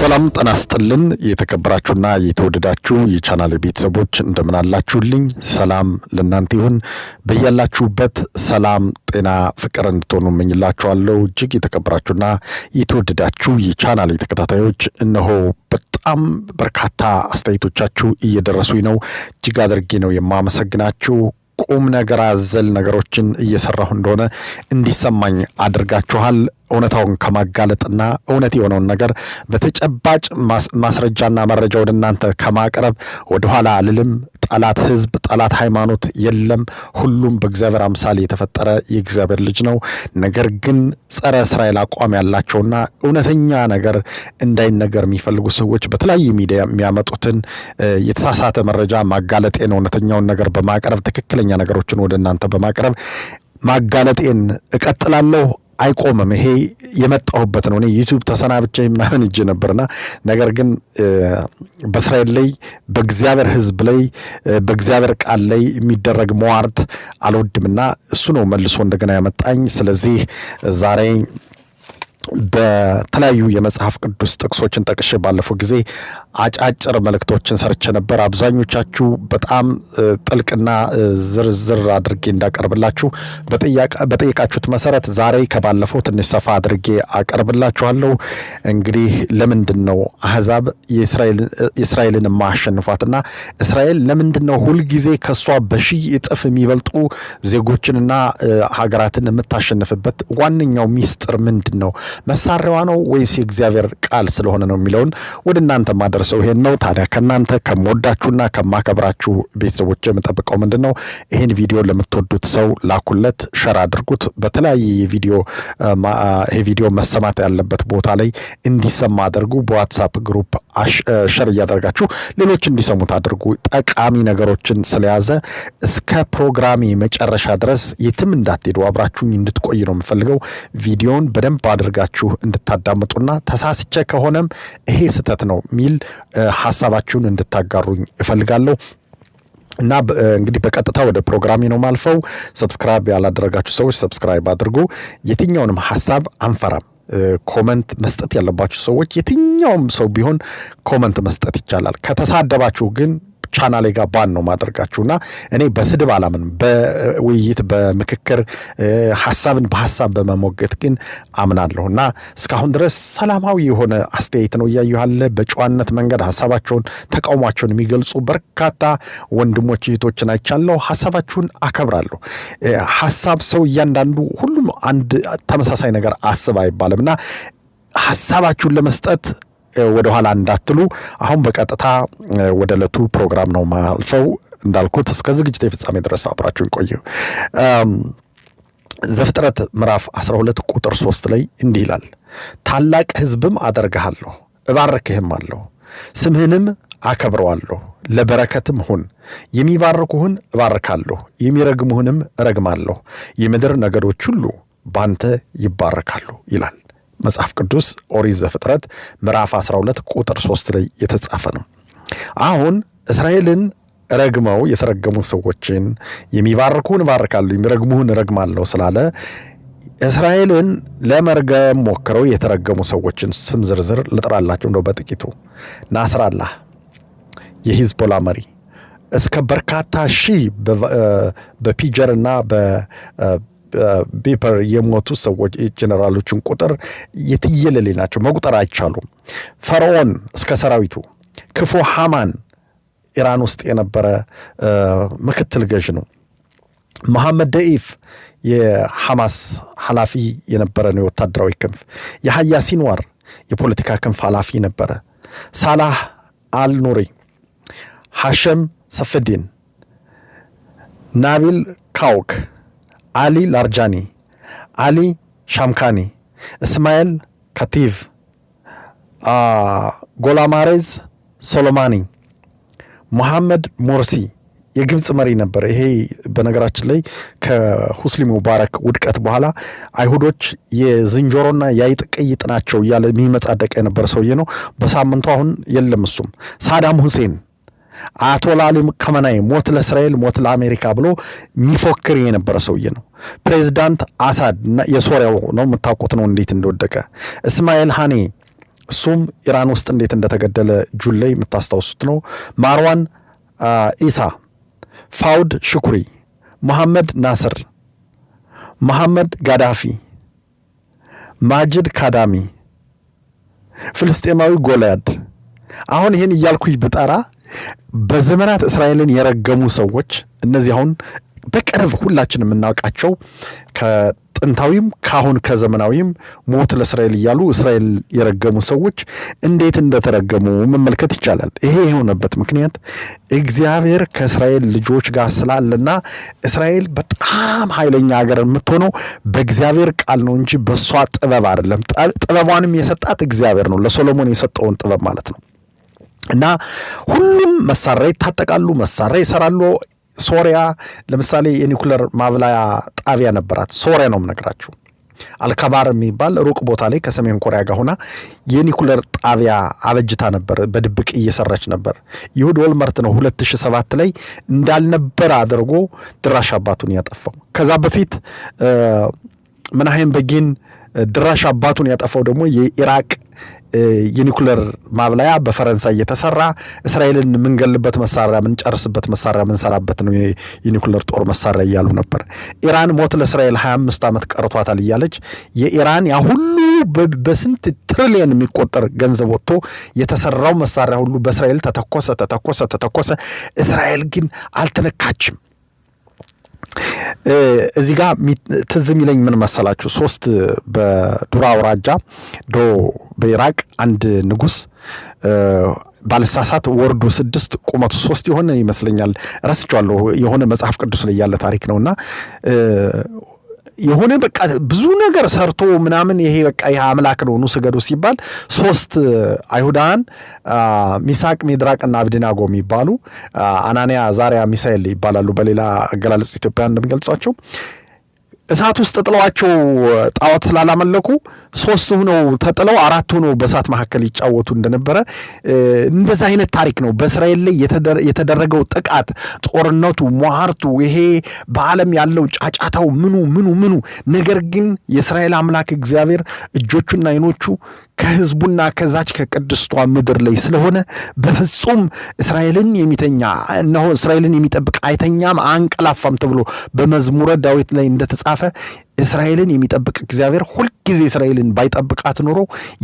ሰላም ጤና ይስጥልን የተከበራችሁና የተወደዳችሁ የቻናሌ ቤተሰቦች እንደምን አላችሁልኝ? ሰላም ለእናንተ ይሁን። በያላችሁበት ሰላም ጤና ፍቅር እንድትሆኑ እመኝላችኋለሁ። እጅግ የተከበራችሁና የተወደዳችሁ የቻናሌ ተከታታዮች እነሆ በጣም በርካታ አስተያየቶቻችሁ እየደረሱኝ ነው። እጅግ አድርጌ ነው የማመሰግናችሁ። ቁም ነገር አዘል ነገሮችን እየሰራሁ እንደሆነ እንዲሰማኝ አድርጋችኋል። እውነታውን ከማጋለጥና እውነት የሆነውን ነገር በተጨባጭ ማስረጃና መረጃ ወደ እናንተ ከማቅረብ ወደ ኋላ አልልም። ጠላት ህዝብ፣ ጠላት ሃይማኖት የለም። ሁሉም በእግዚአብሔር አምሳል የተፈጠረ የእግዚአብሔር ልጅ ነው። ነገር ግን ጸረ እስራኤል አቋም ያላቸውና እውነተኛ ነገር እንዳይነገር የሚፈልጉ ሰዎች በተለያየ ሚዲያ የሚያመጡትን የተሳሳተ መረጃ ማጋለጤን፣ እውነተኛውን ነገር በማቅረብ ትክክለኛ ነገሮችን ወደ እናንተ በማቅረብ ማጋለጤን እቀጥላለሁ። አይቆምም። ይሄ የመጣሁበት ነው። እኔ ዩቲዩብ ተሰናብቼ ምናምን እጄ ነበርና ነገር ግን በእስራኤል ላይ በእግዚአብሔር ህዝብ ላይ በእግዚአብሔር ቃል ላይ የሚደረግ መዋርት አልወድምና እሱ ነው መልሶ እንደገና ያመጣኝ። ስለዚህ ዛሬ በተለያዩ የመጽሐፍ ቅዱስ ጥቅሶችን ጠቅሼ ባለፈው ጊዜ አጫጭር መልእክቶችን ሰርቼ ነበር። አብዛኞቻችሁ በጣም ጥልቅና ዝርዝር አድርጌ እንዳቀርብላችሁ በጠየቃችሁት መሰረት ዛሬ ከባለፈው ትንሽ ሰፋ አድርጌ አቀርብላችኋለሁ። እንግዲህ ለምንድነው አህዛብ የእስራኤልን ማሸንፏትና እስራኤል ለምንድነው ሁልጊዜ ከሷ በሺህ እጥፍ የሚበልጡ ዜጎችንና ሀገራትን የምታሸንፍበት ዋነኛው ሚስጥር ምንድነው? መሳሪያዋ ነው ወይስ የእግዚአብሔር ቃል ስለሆነ ነው የሚለውን ወደ እናንተ ማድረሰው ይሄን ነው። ታዲያ ከናንተ ከመወዳችሁና ከማከብራችሁ ቤተሰቦች የምጠብቀው ምንድነው? ይሄን ቪዲዮ ለምትወዱት ሰው ላኩለት፣ ሸር አድርጉት። በተለያየ ይሄ ቪዲዮ መሰማት ያለበት ቦታ ላይ እንዲሰማ አድርጉ። በዋትስአፕ ግሩፕ ሸር እያደረጋችሁ ሌሎች እንዲሰሙት አድርጉ። ጠቃሚ ነገሮችን ስለያዘ እስከ ፕሮግራሜ መጨረሻ ድረስ የትም እንዳትሄዱ አብራችሁኝ እንድትቆይ ነው የምፈልገው። ቪዲዮን በደንብ አድርጋችሁ እንድታዳምጡና ተሳስቼ ከሆነም ይሄ ስህተት ነው ሚል ሐሳባችሁን እንድታጋሩኝ እፈልጋለሁ። እና እንግዲህ በቀጥታ ወደ ፕሮግራሜ ነው ማልፈው። ሰብስክራይብ ያላደረጋችሁ ሰዎች ሰብስክራይብ አድርጉ። የትኛውንም ሐሳብ አንፈራም። ኮመንት መስጠት ያለባችሁ ሰዎች የትኛውም ሰው ቢሆን ኮመንት መስጠት ይቻላል። ከተሳደባችሁ ግን ቻናሌ ጋር ባን ነው ማደርጋችሁና እኔ በስድብ አላምን። በውይይት በምክክር ሐሳብን በሐሳብ በመሞገት ግን አምናለሁና እስካሁን ድረስ ሰላማዊ የሆነ አስተያየት ነው እያየኋለ። በጨዋነት መንገድ ሐሳባቸውን ተቃውሟቸውን የሚገልጹ በርካታ ወንድሞች እህቶችን አይቻለሁ። ሐሳባችሁን አከብራለሁ። ሐሳብ ሰው እያንዳንዱ ሁሉም አንድ ተመሳሳይ ነገር አስብ አይባልምና ሐሳባችሁን ለመስጠት ወደ ኋላ እንዳትሉ። አሁን በቀጥታ ወደ ዕለቱ ፕሮግራም ነው ማልፈው። እንዳልኩት እስከ ዝግጅት ፍጻሜ ድረስ አብራችሁን ቆዩ። ዘፍጥረት ምዕራፍ 12 ቁጥር 3 ላይ እንዲህ ይላል፣ ታላቅ ሕዝብም አደርግሃለሁ፣ እባርክህም አለሁ፣ ስምህንም አከብረዋለሁ፣ ለበረከትም ሁን። የሚባርኩህን እባርካለሁ፣ የሚረግሙህንም እረግማለሁ። የምድር ነገዶች ሁሉ ባንተ ይባረካሉ ይላል መጽሐፍ ቅዱስ ኦሪት ዘፍጥረት ምዕራፍ 12 ቁጥር 3 ላይ የተጻፈ ነው። አሁን እስራኤልን ረግመው የተረገሙ ሰዎችን የሚባርኩን እባርካለሁ፣ የሚረግሙህን እረግማለሁ ስላለ እስራኤልን ለመርገም ሞክረው የተረገሙ ሰዎችን ስም ዝርዝር ልጥራላችሁ እንደው በጥቂቱ። ናስራላህ የሂዝቦላ መሪ እስከ በርካታ ሺህ በፒጀርና በቤፐር የሞቱ ሰዎች ጀነራሎችን ቁጥር የትየለሌ ናቸው፣ መቁጠር አይቻሉም። ፈርዖን እስከ ሰራዊቱ፣ ክፉ ሃማን ኢራን ውስጥ የነበረ ምክትል ገዥ ነው። መሐመድ ደኢፍ የሐማስ ኃላፊ የነበረ ነው፣ የወታደራዊ ክንፍ። የሐያ ሲንዋር የፖለቲካ ክንፍ ኃላፊ ነበረ። ሳላህ አልኑሪ፣ ሐሸም ሰፍዲን፣ ናቢል ካውክ፣ አሊ ላርጃኒ፣ አሊ ሻምካኒ፣ እስማኤል ካቲቭ፣ ጎላማሬዝ ሶሎማኒ፣ ሙሐመድ ሞርሲ የግብፅ መሪ ነበር። ይሄ በነገራችን ላይ ከሁስኒ ሙባረክ ውድቀት በኋላ አይሁዶች የዝንጀሮና የአይጥ ቅይጥ ናቸው እያለ የሚመጻደቅ የነበረ ሰውዬ ነው። በሳምንቱ አሁን የለም እሱም። ሳዳም ሁሴን፣ አያቶላ አሊ ከመናይ፣ ሞት ለእስራኤል ሞት ለአሜሪካ ብሎ የሚፎክር የነበረ ሰውዬ ነው። ፕሬዝዳንት አሳድ የሶሪያው ነው፣ የምታውቁት ነው እንዴት እንደወደቀ። እስማኤል ሃኒ እሱም ኢራን ውስጥ እንዴት እንደተገደለ ጁን ላይ የምታስታውሱት ነው። ማርዋን ኢሳ፣ ፋውድ ሽኩሪ፣ መሐመድ ናስር፣ መሐመድ ጋዳፊ፣ ማጅድ ካዳሚ፣ ፍልስጤማዊ ጎልያድ። አሁን ይህን እያልኩኝ ብጠራ በዘመናት እስራኤልን የረገሙ ሰዎች እነዚህ አሁን በቅርብ ሁላችን የምናውቃቸው ከጥንታዊም ካሁን ከዘመናዊም ሞት ለእስራኤል እያሉ እስራኤል የረገሙ ሰዎች እንዴት እንደተረገሙ መመልከት ይቻላል። ይሄ የሆነበት ምክንያት እግዚአብሔር ከእስራኤል ልጆች ጋር ስላለና እስራኤል በጣም ኃይለኛ ሀገር የምትሆነው በእግዚአብሔር ቃል ነው እንጂ በእሷ ጥበብ አይደለም። ጥበቧንም የሰጣት እግዚአብሔር ነው፣ ለሶሎሞን የሰጠውን ጥበብ ማለት ነው። እና ሁሉም መሳሪያ ይታጠቃሉ፣ መሳሪያ ይሰራሉ። ሶሪያ ለምሳሌ የኒኩለር ማብላያ ጣቢያ ነበራት። ሶሪያ ነው የምነግራችሁ። አልካባር የሚባል ሩቅ ቦታ ላይ ከሰሜን ኮሪያ ጋር ሆና የኒኩለር ጣቢያ አበጅታ ነበር፣ በድብቅ እየሰራች ነበር። ይሁድ ኦልመርት ነው 2007 ላይ እንዳልነበር አድርጎ ድራሽ አባቱን ያጠፋው። ከዛ በፊት ምናሄም በጊን ድራሽ አባቱን ያጠፋው ደግሞ የኢራቅ የኒኩለር ማብላያ በፈረንሳይ የተሰራ እስራኤልን የምንገልበት መሳሪያ የምንጨርስበት መሳሪያ የምንሰራበት ነው የኒኩለር ጦር መሳሪያ እያሉ ነበር። ኢራን ሞት ለእስራኤል 25 ዓመት ቀርቷታል እያለች የኢራን ያ ሁሉ በስንት ትሪሊየን የሚቆጠር ገንዘብ ወጥቶ የተሰራው መሳሪያ ሁሉ በእስራኤል ተተኮሰ። እስራኤል ግን አልተነካችም። እዚህ ጋር ትዝ የሚለኝ ምን መሰላችሁ? 3 በዱራ አውራጃ በኢራቅ አንድ ንጉስ ባለሳሳት ወርዱ 6 ቁመቱ 3 የሆነ ይመስለኛል፣ ረስቻለሁ። የሆነ መጽሐፍ ቅዱስ ላይ ያለ ታሪክ ነውና የሆነ በቃ ብዙ ነገር ሰርቶ ምናምን ይሄ በቃ ይሄ አምላክ ነው ኑ ስገዱ ሲባል 3 አይሁዳን ሚሳቅ ሚድራቅና አብድናጎ የሚባሉ አናንያ ዛሪያ ሚሳኤል ይባላሉ በሌላ አገላለጽ ኢትዮጵያ እንደሚገልጿቸው እሳት ውስጥ ጥለዋቸው ጣዖት ስላላመለኩ 3 ሆነው ተጥለው 4 ሆነው በእሳት መካከል ይጫወቱ እንደነበረ እንደዛ አይነት ታሪክ ነው። በእስራኤል ላይ የተደረገው ጥቃት፣ ጦርነቱ፣ ሟርቱ፣ ይሄ በዓለም ያለው ጫጫታው ምኑ ነገር ግን የእስራኤል አምላክ እግዚአብሔር እጆቹና አይኖቹ ከህዝቡና ከዛች ከቅድስቷ ምድር ላይ ስለሆነ በፍጹም እስራኤልን የሚተኛ እነሆ እስራኤልን የሚጠብቅ አይተኛም አንቀላፋም ተብሎ በመዝሙረ ዳዊት ላይ እንደተጻፈ እስራኤልን የሚጠብቅ እግዚአብሔር ሁልጊዜ እስራኤልን ባይጠብቃት ኖሮ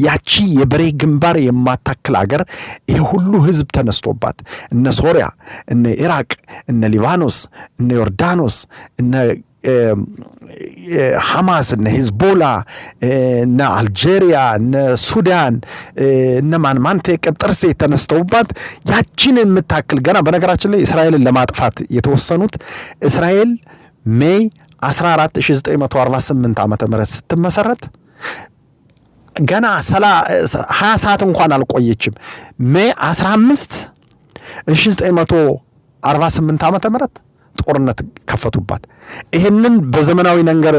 ያቺ የበሬ ግንባር የማታክል አገር ይሄ ሁሉ ህዝብ ተነስቶባት እነ ሶሪያ፣ እነ ኢራቅ፣ እነ ሊባኖስ፣ እነ ዮርዳኖስ፣ እነ ሐማስ፣ እነ ሂዝቦላ፣ እነ አልጄሪያ፣ እነ ሱዳን፣ እነ ማንቴ ቅብጥርሴ ተነስተውባት ያቺን የምታክል ገና በነገራችን ላይ እስራኤልን ለማጥፋት የተወሰኑት እስራኤል ሜይ 14948 ዓመተ ምህረት ስትመሰረት ገና 20 ሰዓት እንኳን አልቆየችም። ሜይ 15 1948 ዓመተ ምህረት ጦርነት ከፈቱባት። ይሄንን በዘመናዊ ነገር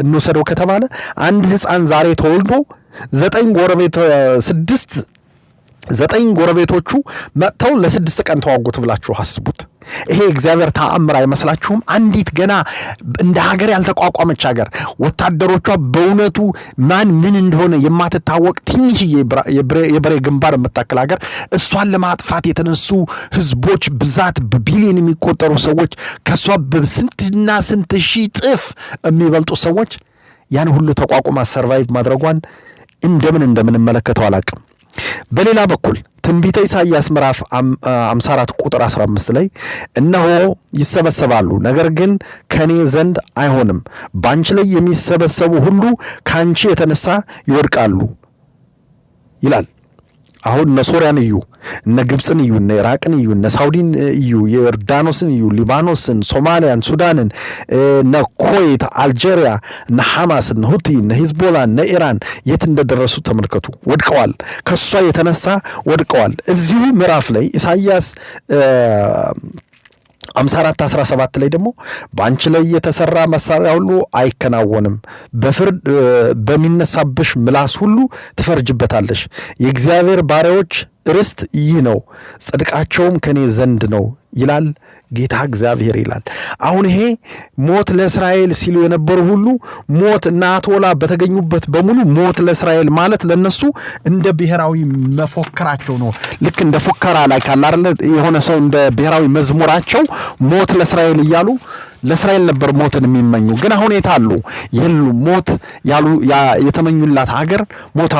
እንወሰደው ከተባለ አንድ ህፃን ዛሬ ተወልዶ 9 ጎረቤቶቹ መጥተው ለ6 ቀን ተዋጉት ብላችሁ አስቡት። ይሄ እግዚአብሔር ተአምር አይመስላችሁም? አንዲት ገና እንደ ሀገር ያልተቋቋመች ሀገር ወታደሮቿ በእውነቱ ማን ምን እንደሆነ የማትታወቅ ትንሽዬ የበሬ ግንባር የምታክል ሀገር እሷን ለማጥፋት የተነሱ ህዝቦች ብዛት በቢሊዮን የሚቆጠሩ ሰዎች ከሷ በስንትና ስንት ሺህ ጥፍ የሚበልጡ ሰዎች ያን ሁሉ ተቋቁማ ሰርቫይቭ ማድረጓን እንደምንመለከተው አላቅም። በሌላ በኩል ትንቢተ ኢሳይያስ ምዕራፍ 54 ቁጥር 15 ላይ እነሆ ይሰበሰባሉ፣ ነገር ግን ከኔ ዘንድ አይሆንም፣ ባንቺ ላይ የሚሰበሰቡ ሁሉ ካንቺ የተነሳ ይወድቃሉ ይላል። አሁን እነ ሶሪያን እዩ፣ እነ ግብፅን እዩ፣ እነ ኢራቅን እዩ፣ እነ ሳውዲን እዩ፣ የዮርዳኖስን እዩ፣ ሊባኖስን፣ ሶማሊያን፣ ሱዳንን፣ እነ ኩዌት፣ አልጄሪያ፣ እነ ሐማስ፣ እነ ሁቲ፣ እነ ሂዝቦላ፣ እነ ኢራን የት እንደደረሱ ተመልከቱ። ወድቀዋል፣ ከሷ የተነሳ ወድቀዋል። እዚሁ ምዕራፍ ላይ ኢሳይያስ 54:17 ላይ ደግሞ በአንቺ ላይ የተሰራ መሳሪያ ሁሉ አይከናወንም፣ በፍርድ በሚነሳብሽ ምላስ ሁሉ ትፈርጅበታለሽ፣ የእግዚአብሔር ባሪያዎች ርስት ይህ ነው፣ ጽድቃቸውም ከኔ ዘንድ ነው ይላል ጌታ እግዚአብሔር ይላል። አሁን ይሄ ሞት ለእስራኤል ሲሉ የነበሩ ሁሉ ሞት እና አቶላ በተገኙበት በሙሉ ሞት ለእስራኤል ማለት ለነሱ እንደ ብሔራዊ መፎከራቸው ነው። ልክ እንደ ፉከራ ላይ ካለ አይደል የሆነ ሰው እንደ ብሔራዊ መዝሙራቸው ሞት ለእስራኤል እያሉ ለእስራኤል ነበር ሞትን የሚመኙ። ግን አሁን የታሉ? የሉ። ሞት ያሉ የተመኙላት ሀገር ሞት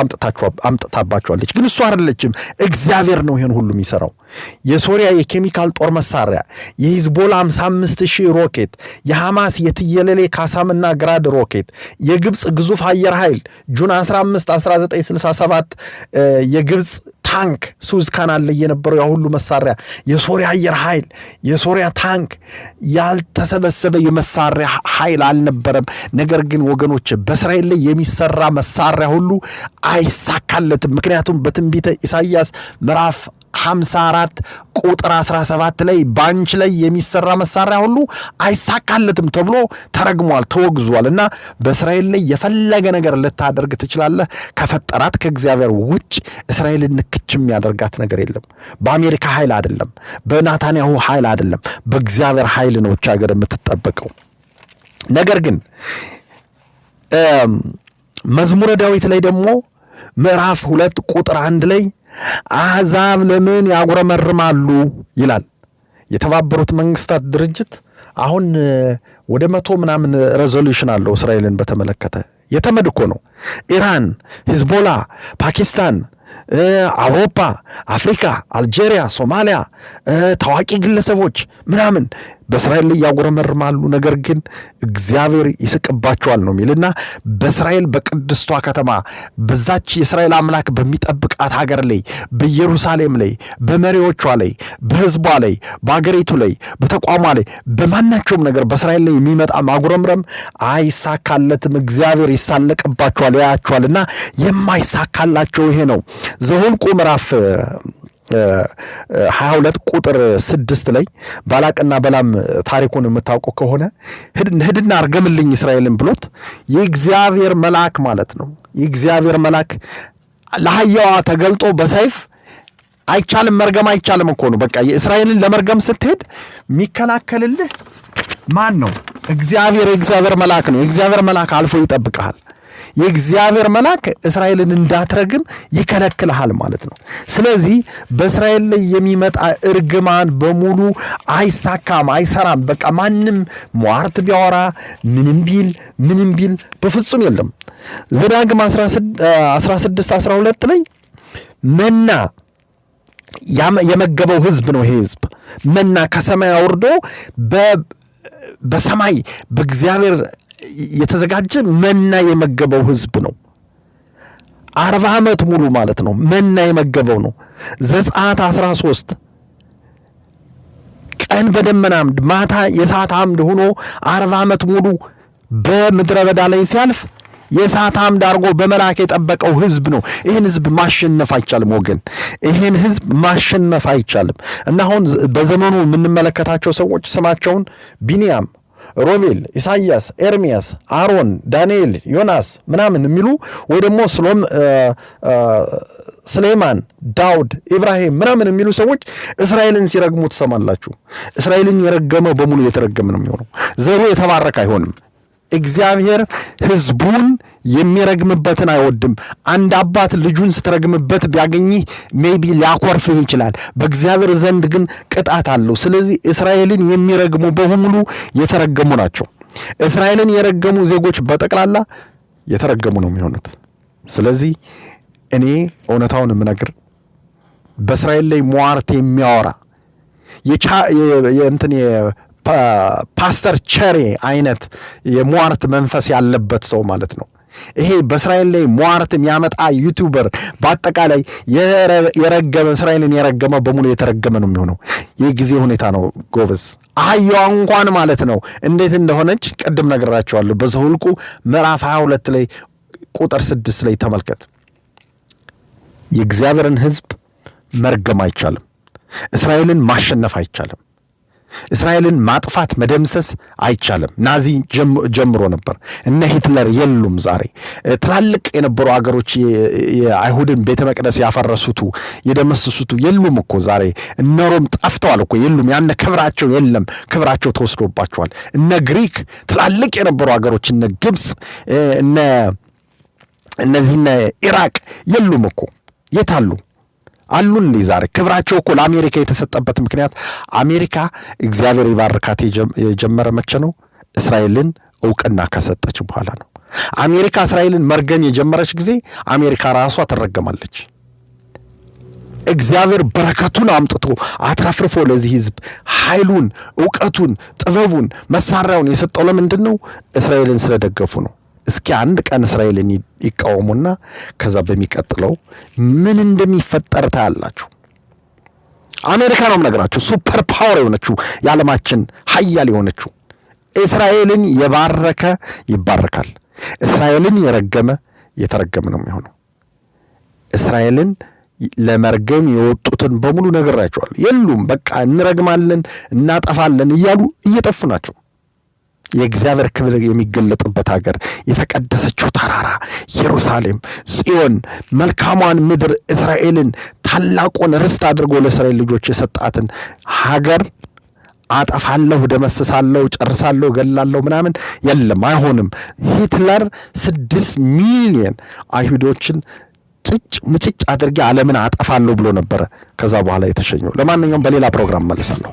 አምጥታባቸዋለች። ግን እሱ አይደለችም፣ እግዚአብሔር ነው ይሄን ሁሉ የሚሰራው። የሶሪያ የኬሚካል ጦር መሳሪያ፣ የሂዝቦላ 55,000 ሮኬት፣ የሐማስ የትየለሌ ካሳምና ግራድ ሮኬት፣ የግብፅ ግዙፍ አየር ኃይል ጁን 15 1967 የግብፅ ታንክ ሱዝ ካናል ላይ የነበረው ያ ሁሉ መሳሪያ፣ የሶሪያ አየር ኃይል፣ የሶሪያ ታንክ ያልተሰበሰበ የመሳሪያ ኃይል አልነበረም። ነገር ግን ወገኖች በእስራኤል ላይ የሚሰራ መሳሪያ ሁሉ አይሳካለትም። ምክንያቱም በትንቢተ ኢሳይያስ ምዕራፍ 54 ቁጥር 17 ላይ ባንች ላይ የሚሰራ መሳሪያ ሁሉ አይሳካለትም ተብሎ ተረግሟል፣ ተወግዟል። እና በእስራኤል ላይ የፈለገ ነገር ልታደርግ ትችላለህ። ከፈጠራት ከእግዚአብሔር ውጭ እስራኤልን ንክች የሚያደርጋት ነገር የለም። በአሜሪካ ኃይል አይደለም፣ በናታንያሁ ኃይል አይደለም፣ በእግዚአብሔር ኃይል ነው ሀገር የምትጠበቀው። ነገር ግን መዝሙረ ዳዊት ላይ ደግሞ ምዕራፍ 2 ቁጥር 1 ላይ አሕዛብ ለምን ያጉረመርማሉ ይላል። የተባበሩት መንግስታት ድርጅት አሁን ወደ 100 ምናምን ሬዞሉሽን አለው እስራኤልን በተመለከተ። የተመድ እኮ ነው። ኢራን፣ ሂዝቦላ፣ ፓኪስታን፣ አውሮፓ፣ አፍሪካ፣ አልጄሪያ፣ ሶማሊያ ታዋቂ ግለሰቦች ምናምን በእስራኤል ላይ ያጉረመርማሉ። ነገር ግን እግዚአብሔር ይስቅባቸዋል ነው የሚልና በእስራኤል በቅድስቷ ከተማ በዛች የእስራኤል አምላክ በሚጠብቃት ሀገር ላይ በኢየሩሳሌም ላይ በመሪዎቿ ላይ በሕዝቧ ላይ በአገሪቱ ላይ በተቋሟ ላይ በማናቸውም ነገር በእስራኤል ላይ የሚመጣ ማጉረምረም አይሳካለትም። እግዚአብሔር ይሳለቅባቸዋል፣ ያያቸዋልና የማይሳካላቸው ይሄ ነው። ዘኍልቍ ምዕራፍ 22 ቁጥር 6 ላይ ባላቅና በላም ታሪኩን የምታውቀው ከሆነ ሂድና አርገምልኝ እስራኤልን ብሎት የእግዚአብሔር መልአክ ማለት ነው። የእግዚአብሔር መልአክ ለአህያዋ ተገልጦ በሰይፍ አይቻልም፣ መርገም አይቻልም እኮ ነው። በቃ የእስራኤልን ለመርገም ስትሄድ የሚከላከልልህ ማን ነው? እግዚአብሔር። የእግዚአብሔር መልአክ ነው። የእግዚአብሔር መልአክ አልፎ ይጠብቅሃል። የእግዚአብሔር መልአክ እስራኤልን እንዳትረግም ይከለክልሃል ማለት ነው። ስለዚህ በእስራኤል ላይ የሚመጣ እርግማን በሙሉ አይሳካም፣ አይሰራም። በቃ ማንም ሟርት ቢያወራ ምንም ቢል በፍጹም የለም። ዘዳግም 16:12 ላይ መና የመገበው ህዝብ ነው። ይሄ ህዝብ መና ከሰማይ አውርዶ በሰማይ በእግዚአብሔር የተዘጋጀ መና የመገበው ህዝብ ነው። 40 ዓመት ሙሉ ማለት ነው መና የመገበው ነው። ዘጸአት 13 ቀን በደመና አምድ ማታ የእሳት አምድ ሆኖ 40 ዓመት ሙሉ በምድረ በዳ ላይ ሲያልፍ የእሳት አምድ አድርጎ በመልአክ የጠበቀው ህዝብ ነው። ይህን ህዝብ ማሸነፍ አይቻልም ወገን፣ ይህን ህዝብ ማሸነፍ አይቻልም። እና አሁን በዘመኑ የምንመለከታቸው ሰዎች ስማቸውን ቢንያም፣ ሮቤል፣ ኢሳይያስ፣ ኤርሚያስ፣ አሮን፣ ዳንኤል፣ ዮናስ ምናምን የሚሉ ወይ ደግሞ ስሌማን፣ ዳውድ፣ ኢብራሂም ምናምን የሚሉ ሰዎች እስራኤልን ሲረግሙ ትሰማላችሁ። እስራኤልን የረገመ በሙሉ የተረገመ ነው የሚሆነው። ዘሩ የተባረከ አይሆንም። እግዚአብሔር ህዝቡን የሚረግምበትን አይወድም። አንድ አባት ልጁን ስትረግምበት ቢያገኝህ ሜቢ ሊያኮርፍህ ይችላል። በእግዚአብሔር ዘንድ ግን ቅጣት አለው። ስለዚህ እስራኤልን የሚረግሙ በሙሉ የተረገሙ ናቸው። እስራኤልን የረገሙ ዜጎች በጠቅላላ የተረገሙ ነው የሚሆኑት። ስለዚህ እኔ እውነታውን የምነግር በእስራኤል ላይ ሟርት የሚያወራ ፓስተር ቸሬ አይነት የሟርት መንፈስ ያለበት ሰው ማለት ነው። ይሄ በእስራኤል ላይ ሟርት የሚያመጣ ዩቲዩበር በአጠቃላይ የረገመ እስራኤልን የረገመ በሙሉ የተረገመ ነው የሚሆነው። ይህ ጊዜ ሁኔታ ነው ጎበዝ። አህያዋ እንኳን ማለት ነው እንዴት እንደሆነች ቅድም ነግራቸዋለሁ። በዘኍልቍ ምዕራፍ 22 ላይ ቁጥር 6 ላይ ተመልከት። የእግዚአብሔርን ሕዝብ መርገም አይቻልም። እስራኤልን ማሸነፍ አይቻልም። እስራኤልን ማጥፋት መደምሰስ አይቻልም። ናዚ ጀምሮ ነበር። እነ ሂትለር የሉም ዛሬ። ትላልቅ የነበሩ አገሮች የአይሁድን ቤተ መቅደስ ያፈረሱቱ የደመሰሱቱ የሉም እኮ ዛሬ። እነ ሮም ጠፍተዋል እኮ የሉም። ያነ ክብራቸው የለም፣ ክብራቸው ተወስዶባቸዋል። እነ ግሪክ ትላልቅ የነበሩ አገሮች እነ ግብፅ እነዚህ ኢራቅ የሉም እኮ። የታሉ? አሉ እንዴ ዛሬ? ክብራቸው እኮ ለአሜሪካ የተሰጠበት ምክንያት አሜሪካ እግዚአብሔር ይባርካት የጀመረ መቼ ነው? እስራኤልን እውቅና ከሰጠች በኋላ ነው። አሜሪካ እስራኤልን መርገም የጀመረች ጊዜ አሜሪካ ራሷ ትረገማለች። እግዚአብሔር በረከቱን አምጥቶ አትረፍርፎ ለዚህ ሕዝብ ኃይሉን፣ እውቀቱን፣ ጥበቡን፣ መሳሪያውን የሰጠው ለምንድን ነው? እስራኤልን ስለደገፉ ነው። እስኪ አንድ ቀን እስራኤልን ይቃወሙና ከዛ በሚቀጥለው ምን እንደሚፈጠር ታያላችሁ። አሜሪካ ነው የምነግራችሁ፣ ሱፐር ፓወር የሆነችው የዓለማችን ሀያል የሆነችው። እስራኤልን የባረከ ይባረካል፣ እስራኤልን የረገመ የተረገመ ነው የሚሆነው። እስራኤልን ለመርገም የወጡትን በሙሉ ነግሬያቸዋለሁ። የሉም፣ በቃ እንረግማለን እናጠፋለን እያሉ እየጠፉ ናቸው። የእግዚአብሔር ክብር የሚገለጥበት ሀገር፣ የተቀደሰችው ተራራ ኢየሩሳሌም፣ ጽዮን፣ መልካሟን ምድር እስራኤልን ታላቁን ርስት አድርጎ ለእስራኤል ልጆች የሰጣትን ሀገር አጠፋለሁ፣ ደመስሳለሁ፣ ጨርሳለሁ፣ ገላለሁ ምናምን የለም፣ አይሆንም። ሂትለር 6 ሚሊዮን አይሁዶችን ምጭጭ አድርጌ ዓለምን አጠፋለሁ ብሎ ነበረ። ከዛ በኋላ የተሸኘው። ለማንኛውም በሌላ ፕሮግራም መልሳለሁ።